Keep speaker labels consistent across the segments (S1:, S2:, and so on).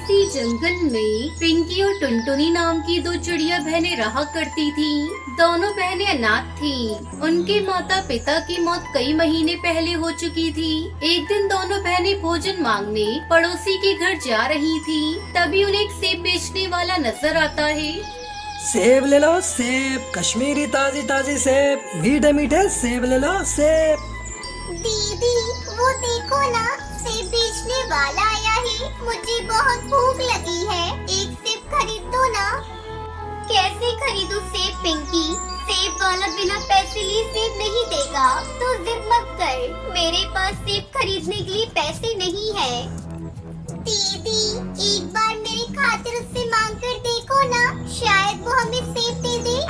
S1: किसी जंगल में पिंकी और टुनटुनी नाम की दो चिड़िया बहनें रहा करती थीं। दोनों बहनें अनाथ थीं। उनके माता पिता की मौत कई महीने पहले हो चुकी थी। एक दिन दोनों बहनें भोजन मांगने पड़ोसी के घर जा रही थीं। तभी उन्हें एक सेब बेचने वाला नजर आता है।
S2: सेब ले लो सेब, कश्मीरी ताजी ताजी सेब, मीठे मीठे सेब ले लो सेब।
S3: दीदी वो देखो ना, सेब बेचने वाला आया है। मुझे बहुत भूख लगी है, एक सेब खरीद दो ना। कैसे खरीदूं सेब पिंकी? सेब वाला बिना पैसे लिए सेब नहीं देगा। तो जिद मत कर, मेरे पास सेब खरीदने के लिए पैसे नहीं है। दीदी एक बार मेरी खातिर उससे मांग कर देखो ना, शायद वो हमें सेब दे दे।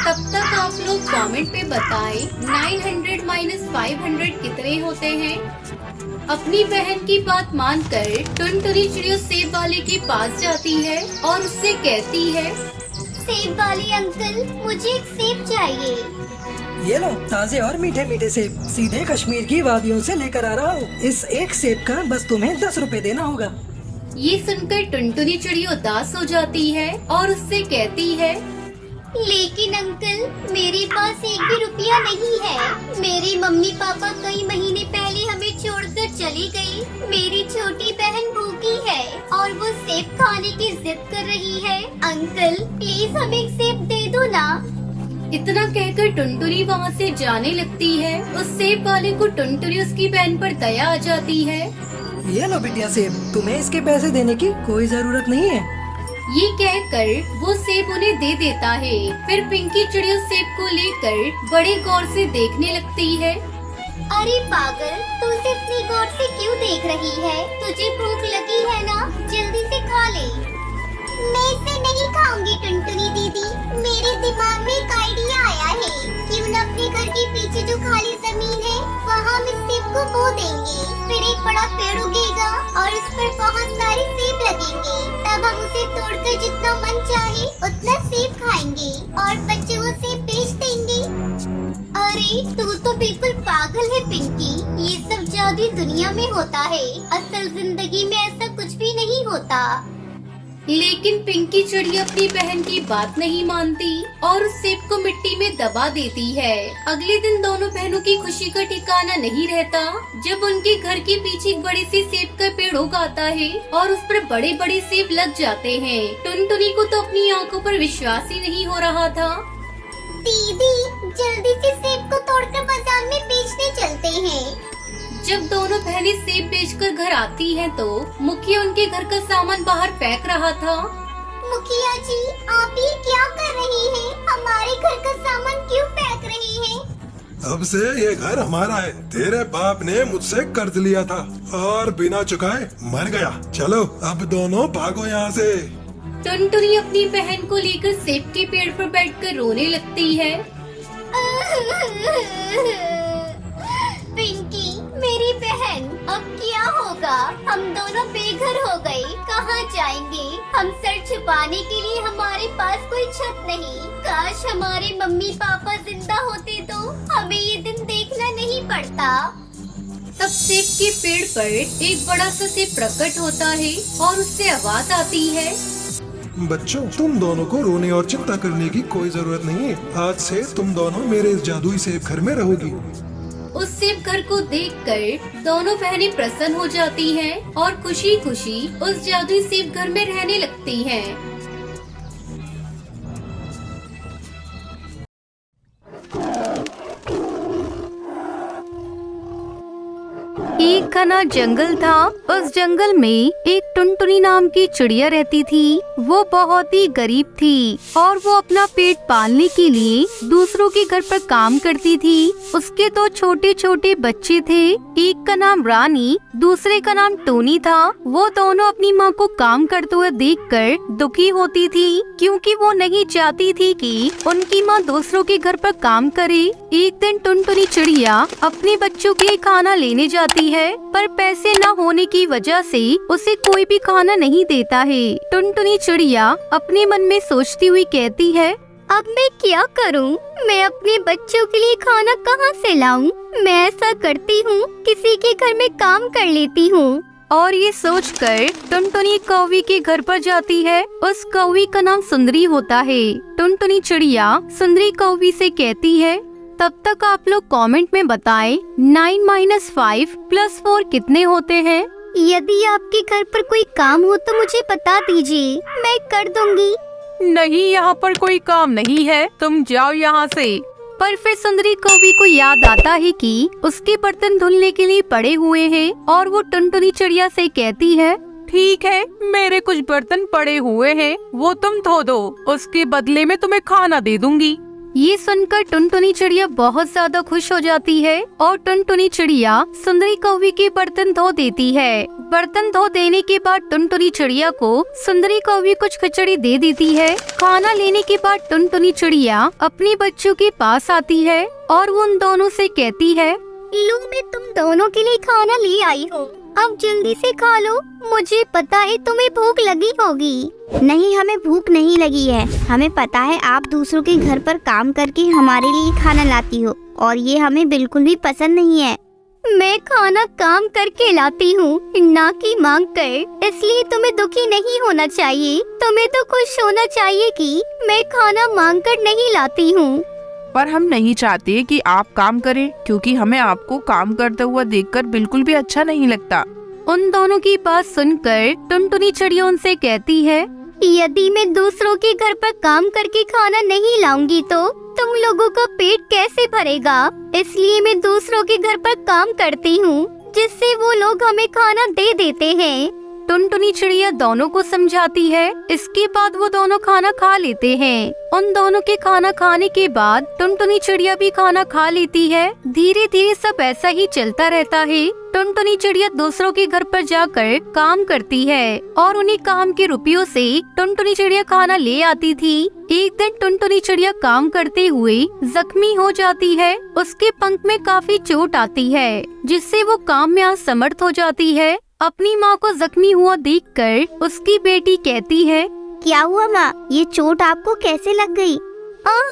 S1: तब तक आप लोग कमेंट पे बताएं 900 माइनस 500 कितने होते हैं। अपनी बहन की बात मानकर टुनटुनी चिड़िया सेब वाले के पास जाती है और उससे कहती है,
S3: सेब वाले अंकल, मुझे एक सेब चाहिए।
S2: ये लो ताजे और मीठे मीठे सेब, सीधे कश्मीर की वादियों से लेकर आ रहा हूँ। इस एक सेब का बस तुम्हें 10 रुपए देना होगा।
S1: ये सुनकर टुनटुनी चिड़िया उदास हो जाती है और उससे कहती है,
S3: लेकिन अंकल मेरे पास एक भी रुपया नहीं है। मेरे मम्मी पापा कई महीने पहले हमें छोड़कर चली गई। मेरी छोटी बहन भूखी है और वो सेब खाने की जिद कर रही है। अंकल प्लीज हमें एक सेब दे दो ना।
S1: इतना कहकर टुनटुनी वहाँ से जाने लगती है। उस सेब वाले को टुनटुनी उसकी बहन पर दया आ जाती है।
S2: ये लो बिटिया सेब, तुम्हें इसके पैसे देने की कोई जरूरत नहीं है।
S1: ये कहकर वो सेब उन्हें दे देता है। फिर पिंकी चिड़िया सेब को लेकर बड़े गौर से देखने लगती है।
S3: अरे पागल, तू उसे इतनी गौर से क्यों देख रही है? तुझे भूख लगी है ना, जल्दी से खा ले। मैं इसे नहीं खाऊंगी टुनटुनी दीदी। मेरे दिमाग में एक आइडिया आया है। क्यों न अपने घर के पीछे जो खाली जमीन है वहाँ हम इस सेब को बो देंगे। फिर एक बड़ा पेड़ उगेगा और उस पर बहुत सारे सेब लगेंगे। तब हम उसे तोड़कर जितना मन चाहे उतना सेब खाएंगे और बच्चे वो सेब बेच देंगे। अरे तू तो बिल्कुल पागल है पिंकी। ये सब जादुई दुनिया में होता है, असल जिंदगी में ऐसा कुछ भी नहीं होता।
S1: लेकिन पिंकी चिड़िया अपनी बहन की बात नहीं मानती और उस सेब को मिट्टी में दबा देती है। अगले दिन दोनों बहनों की खुशी का ठिकाना नहीं रहता जब उनके घर के पीछे एक बड़ी सी सेब का पेड़ उग आता है और उस पर बड़े बड़े सेब लग जाते हैं। टुनटुनी को तो अपनी आंखों पर विश्वास ही नहीं हो रहा था।
S3: दीदी जल्दी से सेब को तोड़कर बाजार में बेचने चलते हैं।
S1: जब दोनों बहनें सेब बेचकर घर आती हैं तो मुखिया उनके घर का सामान बाहर फेंक रहा था।
S3: मुखिया जी आप ये क्या कर रही हैं? हमारे घर का सामान क्यों फेंक रही हैं?
S4: अब से ये घर हमारा है। तेरे बाप ने मुझसे कर्ज लिया था और बिना चुकाए मर गया। चलो अब दोनों भागो यहाँ से।
S1: टुनटुनी अपनी बहन को लेकर सेब के पेड़ पर बैठकर रोने लगती है।
S3: पिंकी मेरी बहन, अब क्या होगा? हम दोनों बेघर हो गए, कहाँ जाएंगे? हम सर छुपाने के लिए हमारे पास कोई छत नहीं। काश हमारे मम्मी पापा जिंदा होते तो हमें ये दिन देखना नहीं पड़ता।
S1: तब सेब के पेड़ पर एक बड़ा सा सेब प्रकट होता है और उससे आवाज आती है,
S4: बच्चों तुम दोनों को रोने और चिंता करने की कोई जरूरत नहीं है। आज से तुम दोनों मेरे इस जादुई सेब घर में रहोगी।
S1: उस सेब घर को देखकर दोनों बहनें प्रसन्न हो जाती हैं और खुशी खुशी उस जादुई सेब घर में रहने लगती हैं। एक घना जंगल था। उस जंगल में एक टुनटुनी नाम की चिड़िया रहती थी। वो बहुत ही गरीब थी और वो अपना पेट पालने के लिए दूसरों के घर पर काम करती थी। उसके दो छोटे छोटे बच्चे थे। एक का नाम रानी, दूसरे का नाम टोनी था। वो दोनों अपनी माँ को काम करते हुए देखकर दुखी होती थी क्योंकि वो नहीं चाहती थी कि उनकी माँ दूसरों के घर पर काम करे। एक दिन टुनटुनी चिड़िया अपने बच्चों के लिए खाना लेने जाती है, पर पैसे न होने की वजह से उसे कोई भी खाना नहीं देता है। टुनटुनी चिड़िया अपने मन में सोचती हुई कहती है,
S3: अब मैं क्या करूं? मैं अपने बच्चों के लिए खाना कहां से लाऊं? मैं ऐसा करती हूं, किसी के घर में काम कर लेती हूं।
S1: और ये सोचकर टुनटुनी कौवी के घर पर जाती है। उस कौवी का नाम सुंदरी होता है। टुनटुनी चिड़िया सुंदरी कौवी से कहती है, तब तक आप लोग कमेंट में बताएं 9 - 5 + 4 कितने होते हैं।
S3: यदि आपके घर पर कोई काम हो तो मुझे बता दीजिए, मैं कर दूंगी।
S1: नहीं, यहाँ पर कोई काम नहीं है, तुम जाओ यहाँ से। पर फिर सुंदरी कौवी को याद आता है कि उसके बर्तन धुलने के लिए पड़े हुए हैं और वो टुनटुनी चिड़िया से कहती है, ठीक है, मेरे कुछ बर्तन पड़े हुए हैं, वो तुम धो दो, उसके बदले में तुम्हें खाना दे दूंगी। ये सुनकर टुनटुनी चिड़िया बहुत ज्यादा खुश हो जाती है और टुनटुनी चिड़िया सुंदरी कौवी के बर्तन धो देती है। बर्तन धो देने के बाद टुनटुनी चिड़िया को सुंदरी कौवी कुछ खिचड़ी दे देती है। खाना लेने के बाद टुनटुनी चिड़िया अपने बच्चों के पास आती है और वो उन दोनों से कहती है,
S3: लो, मैं तुम दोनों के लिए खाना ले आई हूँ, अब जल्दी से खा लो। मुझे पता है तुम्हें भूख लगी होगी। नहीं, हमें भूख नहीं लगी है। हमें पता है आप दूसरों के घर पर काम करके हमारे लिए खाना लाती हो और ये हमें बिल्कुल भी पसंद नहीं है। मैं खाना काम करके लाती हूँ, ना कि मांग कर, इसलिए तुम्हें दुखी नहीं होना चाहिए। तुम्हें तो खुश होना चाहिए कि मैं खाना मांग कर नहीं लाती हूँ।
S5: पर हम नहीं चाहते कि आप काम करें, क्योंकि हमें आपको काम करते हुआ देखकर बिल्कुल भी अच्छा नहीं लगता।
S1: उन दोनों की बात सुनकर टुनटुनी चिड़िया उनसे कहती है,
S3: यदि मैं दूसरों के घर पर काम करके खाना नहीं लाऊंगी तो तुम लोगों का पेट कैसे भरेगा? इसलिए मैं दूसरों के घर पर काम करती हूँ, जिससे वो लोग हमें खाना दे देते हैं।
S1: टुनटुनी चिड़िया दोनों को समझाती है। इसके बाद वो दोनों खाना खा लेते हैं। उन दोनों के खाना खाने के बाद टुनटुनी चिड़िया भी खाना खा लेती है। धीरे धीरे सब ऐसा ही चलता रहता है। टुनटुनी चिड़िया दूसरों के घर पर जाकर काम करती है और उन्हीं काम के रुपयों से टुनटुनी चिड़िया खाना ले आती थी। एक दिन टुनटुनी चिड़िया काम करते हुए जख्मी हो जाती है। उसके पंख में काफी चोट आती है, जिससे वो काम में असमर्थ हो जाती है। अपनी माँ को जख्मी हुआ देखकर उसकी बेटी कहती है,
S3: क्या हुआ माँ, ये चोट आपको कैसे लग गई?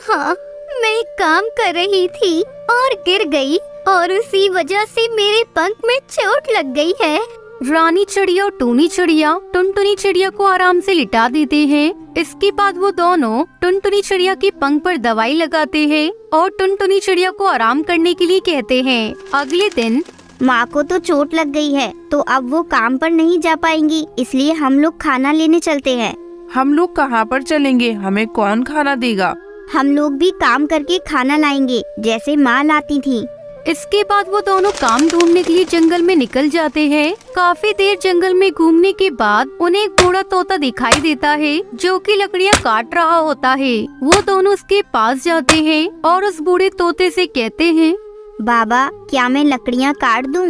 S3: हाँ, मैं काम कर रही थी और गिर गई और उसी वजह से मेरे पंख में चोट लग गई है।
S1: रानी चिड़िया और टूनी चिड़िया टुनटुनी चिड़िया को आराम से लिटा देते हैं। इसके बाद वो दोनों टुनटुनी चिड़िया के पंख पर दवाई लगाते हैं और टुनटुनी चिड़िया को आराम करने के लिए कहते हैं। अगले दिन
S3: माँ को तो चोट लग गई है, तो अब वो काम पर नहीं जा पाएंगी, इसलिए हम लोग खाना लेने चलते हैं।
S5: हम लोग कहाँ पर चलेंगे? हमें कौन खाना देगा?
S3: हम लोग भी काम करके खाना लाएंगे, जैसे माँ लाती थी।
S1: इसके बाद वो दोनों काम ढूंढने के लिए जंगल में निकल जाते हैं। काफी देर जंगल में घूमने के बाद उन्हें एक बूढ़ा तोता दिखाई देता है, जो कि लकड़ियाँ काट रहा होता है। वो दोनों उसके पास जाते हैं और उस बूढ़े तोते से कहते हैं,
S3: बाबा, क्या मैं लकड़ियाँ काट दूं?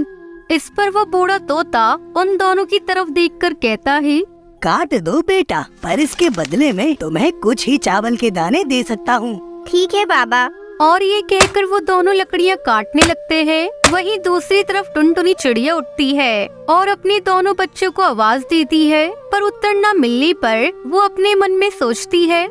S1: इस पर वो बूढ़ा तोता उन दोनों की तरफ देखकर कहता है,
S6: काट दो बेटा, पर इसके बदले में तुम्हें कुछ ही चावल के दाने दे सकता हूँ।
S3: ठीक है बाबा।
S1: और ये कहकर वो दोनों लकड़ियाँ काटने लगते हैं। वहीं दूसरी तरफ टुनटुनी चिड़िया उठती है और अपने दोनों बच्चों को आवाज देती है, पर उत्तर न मिलने पर वो अपने मन में सोचती है,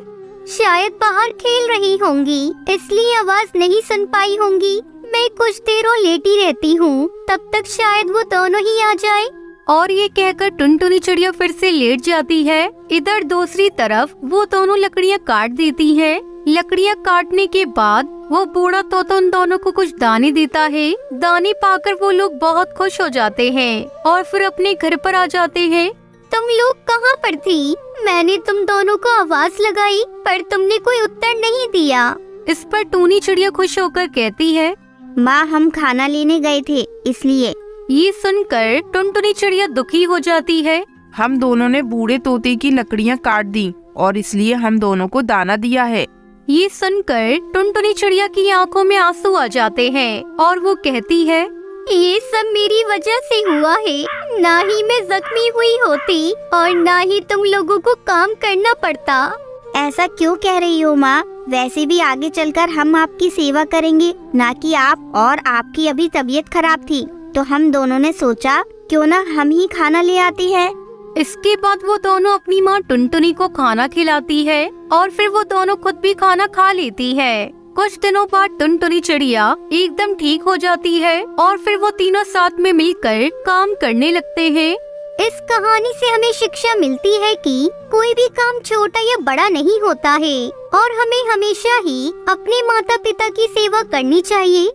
S3: शायद बाहर खेल रही होंगी, इसलिए आवाज नहीं सुन पाई होंगी। मैं कुछ देर और लेटी रहती हूँ, तब तक शायद वो दोनों ही आ जाए।
S1: और ये कहकर टुनटुनी चिड़िया फिर से लेट जाती है। इधर दूसरी तरफ वो दोनों लकड़ियाँ काट देती है। लकड़ियाँ काटने के बाद वो बूढ़ा तोता उन दोनों को कुछ दाने देता है। दाने पाकर वो लोग बहुत खुश हो जाते हैं और फिर अपने घर पर आ जाते हैं।
S3: तुम लोग कहाँ पर थी? मैंने तुम दोनों को आवाज लगाई, पर तुमने कोई उत्तर नहीं दिया।
S1: इस पर टूनी चिड़िया खुश होकर कहती है,
S3: माँ, हम खाना लेने गए थे, इसलिए।
S1: ये सुनकर टुनटुनी चिड़िया दुखी हो जाती है।
S5: हम दोनों ने बूढ़े तोते की लकड़ियाँ काट दी और इसलिए हम दोनों को दाना दिया है।
S1: ये सुनकर टुनटुनी चिड़िया की आंखों में आंसू आ जाते हैं और वो कहती है,
S3: ये सब मेरी वजह से हुआ है। ना ही मैं जख्मी हुई होती और ना ही तुम लोगों को काम करना पड़ता। ऐसा क्यों कह रही हो माँ? वैसे भी आगे चलकर हम आपकी सेवा करेंगे, ना कि आप। और आपकी अभी तबीयत खराब थी, तो हम दोनों ने सोचा क्यों ना हम ही खाना ले आती है।
S1: इसके बाद वो दोनों अपनी माँ टुनटुनी को खाना खिलाती है और फिर वो दोनों खुद भी खाना खा लेती है। कुछ दिनों बाद टुनटुनी चिड़िया एकदम ठीक हो जाती है और फिर वो तीनों साथ में मिलकर काम करने लगते हैं।
S3: इस कहानी से हमें शिक्षा मिलती है कि कोई भी काम छोटा या बड़ा नहीं होता है और हमें हमेशा ही अपने माता पिता की सेवा करनी चाहिए।